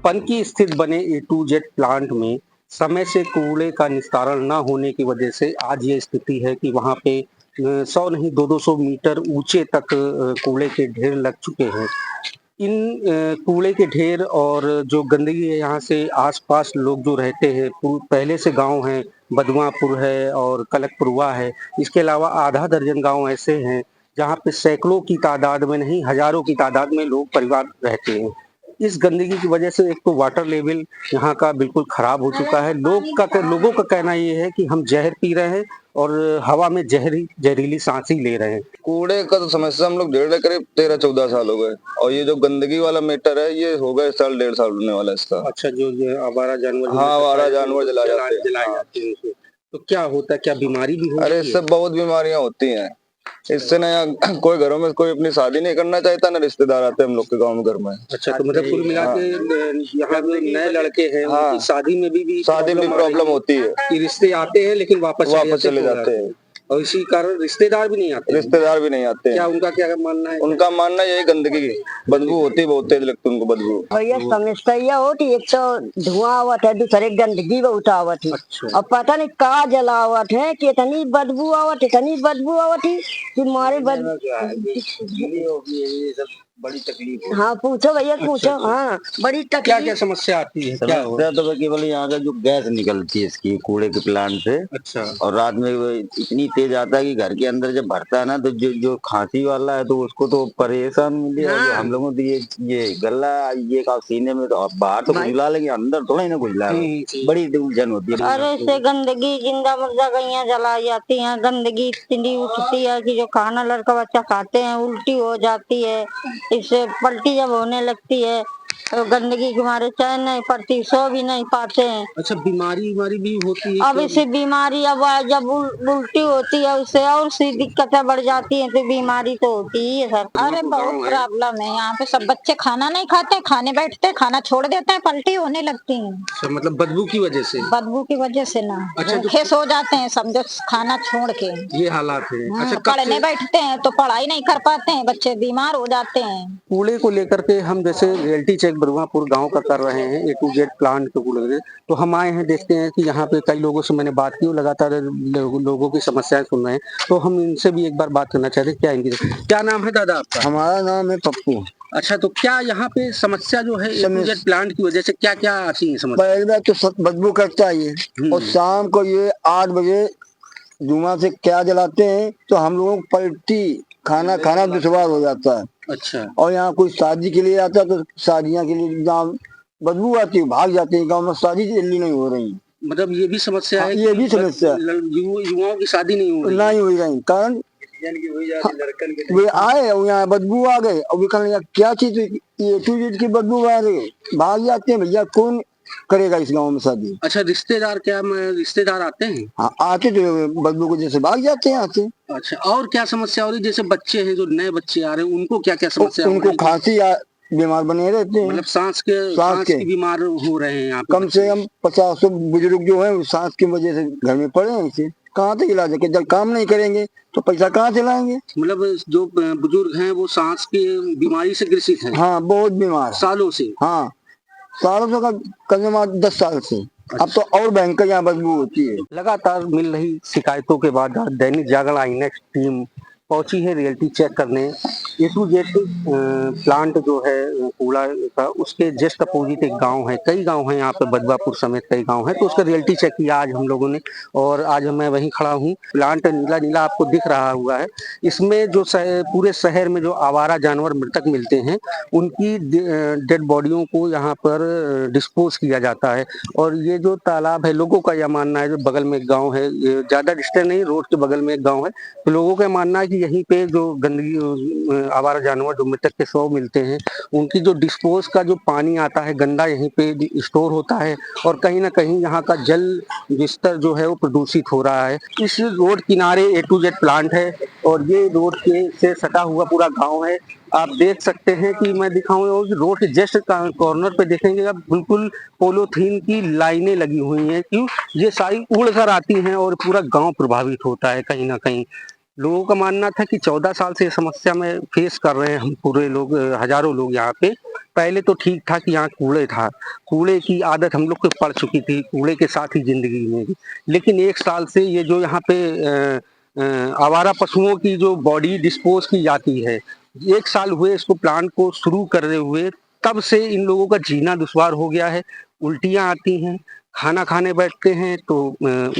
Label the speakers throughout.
Speaker 1: पनकी स्थित बने ए to jade plant में समय से कूड़े का निस्तारण न होने की वजह से आज ये स्थिति है कि वहाँ पे 100 नहीं 200 मीटर ऊंचे तक कूड़े के ढेर लग चुके हैं। इन कूड़े के ढेर और जो गंदगी है यहाँ से आसपास लोग जो रहते हैं पहले से गांव हैं, बदुआपुर है और कलकपुरवा है। इसके अलावा आधा दर्जन गांव ऐसे हैं जहाँ पे सैकड़ों की तादाद में नहीं हजारों की तादाद में लोग परिवार रहते हैं। इस गंदगी की वजह से एक तो वाटर लेवल यहाँ का बिल्कुल खराब हो चुका है। लोगों का कहना ये है कि हम जहर पी रहे हैं और हवा में जहरीली सांस ही ले रहे हैं।
Speaker 2: कूड़े का तो समस्या हम लोग करीब 13-14 साल हो गए और ये जो गंदगी वाला मैटर है ये हो गए साल 1.5 साल होने वाला इसका।
Speaker 1: अच्छा, जो आवारा जानवर,
Speaker 2: हाँ, आवारा जानवर जलाए
Speaker 1: जाते हैं तो क्या होता है, क्या बीमारी भी होती है?
Speaker 2: अरे इससे बहुत बीमारियां होती हैं। इससे ना यहाँ कोई घरों में कोई अपनी शादी नहीं करना चाहता, ना रिश्तेदार आते हम लोग के गांव में घर में।
Speaker 1: अच्छा, तो मतलब कुल मिला के यहाँ जो नए लड़के हैं उनकी शादी में भी
Speaker 2: प्रॉब्लम होती है
Speaker 1: कि रिश्ते आते हैं लेकिन वापस
Speaker 2: चले जाते हैं
Speaker 1: और इसी कारण रिश्तेदार भी नहीं आते। क्या उनका क्या मानना है?
Speaker 2: उनका मानना यही गंदगी की बदबू होती है, बहुत तेज लगती है उनको बदबू।
Speaker 3: भैया समस्या यह होती, एक तो धुआं आवत है, दूसरे गंदगी बहुत आवत है।
Speaker 1: अच्छा।
Speaker 3: अब पता नहीं का जलावट है कि इतनी बदबू आवत है कि मारे
Speaker 1: बड़ी तकलीफ है।
Speaker 3: हाँ पूछो भैया, पूछो। हाँ बड़ी तकलीफ।
Speaker 1: क्या क्या समस्या आती है? क्या
Speaker 4: समस्या तो केवल यहाँ का जो गैस निकलती है इसकी कूड़े के प्लांट से।
Speaker 1: अच्छा।
Speaker 4: और रात में इतनी तेज आता है कि घर के अंदर जब भरता है ना तो जो खांसी वाला है तो उसको तो परेशान मिले। और हम लोगों को ये गला ये का सीने में तो बाहर तो खुजला लेंगे, अंदर थोड़ा ही ना खुजला, बड़ी उलझन होती है।
Speaker 5: अरे इससे गंदगी जिंदा मुर्दा गैया जलाई जाती हैं, गंदगी इतनी उठती है कि जो खाना लड़का बच्चा खाते हैं उल्टी हो जाती है। इससे पलटी जब होने लगती है तो गंदगी के मारे चैन नहीं पड़ती, सो भी नहीं पाते हैं।
Speaker 1: अच्छा, बीमारी भी होती है?
Speaker 5: अब इसे बीमारी अब जब उल्टी होती है उससे और सी दिक्कतें बढ़ जाती हैं, तो बीमारी तो होती ही है सर। अरे बहुत प्रॉब्लम है यहाँ पे, सब बच्चे खाना नहीं खाते, खाने बैठते खाना छोड़ देते हैं, पलटी होने लगती है।
Speaker 1: अच्छा, मतलब बदबू की वजह से
Speaker 5: ना।
Speaker 1: अच्छा,
Speaker 5: भूखे सो जाते हैं समझो खाना छोड़ के,
Speaker 1: ये हालात है। अच्छा,
Speaker 5: पढ़ने बैठते हैं तो पढ़ाई नहीं कर पाते हैं, बच्चे बीमार हो जाते हैं।
Speaker 1: कूड़े को लेकर के हम जैसे रियलिटी चेक बरुआपुर गांव का कर रहे हैं, ए टू जेड प्लांट के कूड़े, तो हम आए हैं, देखते हैं कि यहाँ पे कई लोगों से मैंने बात की, लगातार लोगों की समस्याएं सुन रहे हैं, तो हम इनसे भी एक बार बात करना चाहते हैं। क्या नाम है दादा आपका?
Speaker 4: हमारा नाम है पप्पू।
Speaker 1: अच्छा, तो क्या यहाँ पे समस्या जो है ए टू जेड प्लांट की वजह से क्या क्या आती है समस्या?
Speaker 4: पहली बात तो बदबू करता है ये, और शाम को ये 8 बजे धुआं से क्या जलाते हैं तो हम लोगों को पलटी खाना दुश्वार हो जाता है।
Speaker 1: अच्छा।
Speaker 4: और यहाँ कोई शादी के लिए आता है तो शादियाँ के लिए जहाँ बदबू आती है भाग जाते हैं, गाँव में शादी जल्दी नहीं हो रही।
Speaker 1: मतलब ये भी समस्या है?
Speaker 4: ये भी समस्या,
Speaker 1: युवाओं की शादी नहीं हो
Speaker 4: रही कारण वे आए और यहाँ बदबू आ गए और वे कहने क्या चीज ये टू जेड की बदबू आ रही, भाग जाते हैं। भैया कौन करेगा इस गांव में शादी?
Speaker 1: अच्छा, रिश्तेदार आते हैं?
Speaker 4: हाँ आते तो बदबू को जैसे भाग जाते हैं यहाँ से।
Speaker 1: अच्छा, और क्या समस्या हो रही? जैसे बच्चे हैं, जो नए बच्चे आ रहे हैं, उनको क्या क्या समस्या?
Speaker 4: उनको खांसी बीमार बने रहते हैं,
Speaker 1: मतलब सांस के बीमार हो रहे हैं यहाँ पे।
Speaker 4: कम से कम 50 बुजुर्ग जो है सांस की वजह से घर में पड़े हैं। इसे कहाँ तक इलाज है? जब काम नहीं करेंगे तो पैसा कहाँ से लाएंगे?
Speaker 1: मतलब जो बुजुर्ग हैं वो सांस की बीमारी से ग्रसित हैं?
Speaker 4: हाँ बहुत बीमार,
Speaker 1: सालों से।
Speaker 4: हाँ सालों से, कम से कम 10 साल से। अब तो और भयंकर यहाँ बदबू होती है।
Speaker 1: लगातार मिल रही शिकायतों के बाद दैनिक जागरण आईनेक्स टीम पहुंची है रियलिटी चेक करने। ए टू जेड प्लांट जो है कूड़ा का, उसके जस्ट अपोजिट एक गांव है, कई गांव हैं यहाँ पे, बदवापुर समेत कई गांव हैं, तो उसका रियलिटी चेक किया आज हम लोगों ने। और आज मैं वहीं खड़ा हूँ, प्लांट नीला नीला आपको दिख रहा हुआ है। इसमें जो पूरे शहर में जो आवारा जानवर मृतक मिलते हैं उनकी डेड बॉडियों को यहाँ पर डिस्पोज किया जाता है। और ये जो तालाब है, लोगों का यह मानना है, जो बगल में एक गाँव है, ज्यादा डिस्टेंस नहीं, रोड के बगल में एक गाँव है, तो लोगों का मानना है कि यहीं पे जो गंदगी आवारा जानवर जो मृतक के शव मिलते हैं उनकी जो डिस्पोज का जो पानी आता है गंदा यहीं पे स्टोर होता है। और कहीं ना कहीं यहाँ का जल स्तर जो है वो प्रदूषित हो रहा है। इस रोड किनारे ए टू जेड प्लांट है और ये रोड के से सटा हुआ पूरा गांव है। आप देख सकते हैं कि मैं दिखाऊं, रोड के जस्ट कॉर्नर पे देखेंगे आप, बिल्कुल पोलोथीन की लाइनें लगी हुई हैं। क्यों? ये सारी उड़ कर आती हैं और पूरा गांव प्रभावित होता है कहीं ना कहीं। लोगों का मानना था कि 14 साल से ये समस्या में फेस कर रहे हैं हम पूरे लोग, हजारों लोग यहाँ पे। पहले तो ठीक था कि यहाँ कूड़े था, कूड़े की आदत हम लोग को पड़ चुकी थी, कूड़े के साथ ही जिंदगी में भी। लेकिन 1 साल से ये जो यहाँ पे आवारा पशुओं की जो बॉडी डिस्पोज की जाती है, 1 साल हुए इसको प्लांट को शुरू करे हुए, तब से इन लोगों का जीना दुश्वार हो गया है। उल्टियाँ आती हैं, खाना खाने बैठते हैं तो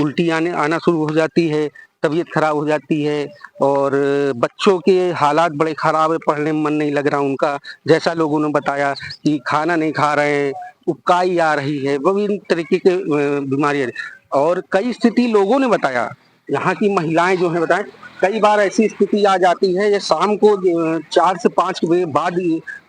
Speaker 1: उल्टी आना शुरू हो जाती है, तबीयत खराब हो जाती है। और बच्चों के हालात बड़े खराब है, पढ़ने में मन नहीं लग रहा उनका। जैसा लोगों ने बताया कि खाना नहीं खा रहे हैं, उबकाई आ रही है, विभिन्न तरीके के बीमारियाँ। और कई स्थिति लोगों ने बताया, यहाँ की महिलाएं जो है बताएं, कई बार ऐसी स्थिति आ जाती है, ये शाम को 4 से 5 बजे बाद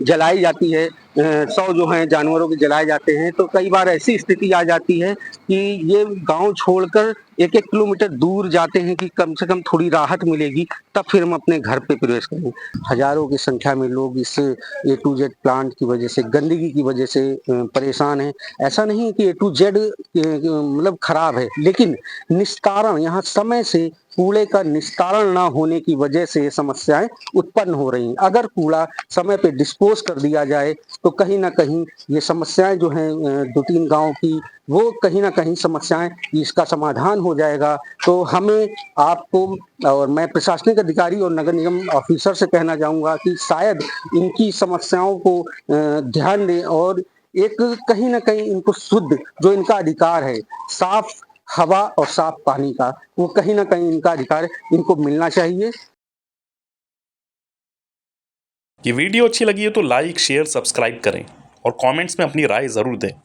Speaker 1: जलाई जाती है, 100 जो है जानवरों के जलाए जाते हैं। तो कई बार ऐसी स्थिति आ जाती है कि ये गांव छोड़कर 1-1 किलोमीटर दूर जाते हैं कि कम से कम थोड़ी राहत मिलेगी, तब फिर हम अपने घर पे प्रवेश करेंगे। हजारों की संख्या में लोग इस A to Z प्लांट की वजह से, गंदगी की वजह से परेशान हैं। ऐसा नहीं है कि A to Z मतलब खराब है, लेकिन निस्तारण, यहाँ समय से कूड़े का निस्तारण ना होने की वजह से ये समस्याएं उत्पन्न हो रही हैं। अगर कूड़ा समय पे डिस्पोज कर दिया जाए तो कहीं ना कहीं ये समस्याएं जो हैं 2-3 गांव की, वो कहीं ना कहीं समस्याएं, इसका समाधान हो जाएगा। तो हमें, आपको और मैं प्रशासनिक अधिकारी और नगर निगम ऑफिसर से कहना चाहूँगा कि शायद इनकी समस्याओं को ध्यान दें और एक कहीं ना कहीं इनको शुद्ध, जो इनका अधिकार है, साफ हवा और साफ पानी का, वो कहीं ना कहीं इनका अधिकार इनको मिलना चाहिए।
Speaker 6: ये वीडियो अच्छी लगी है तो लाइक, शेयर, सब्सक्राइब करें और कमेंट्स में अपनी राय ज़रूर दें।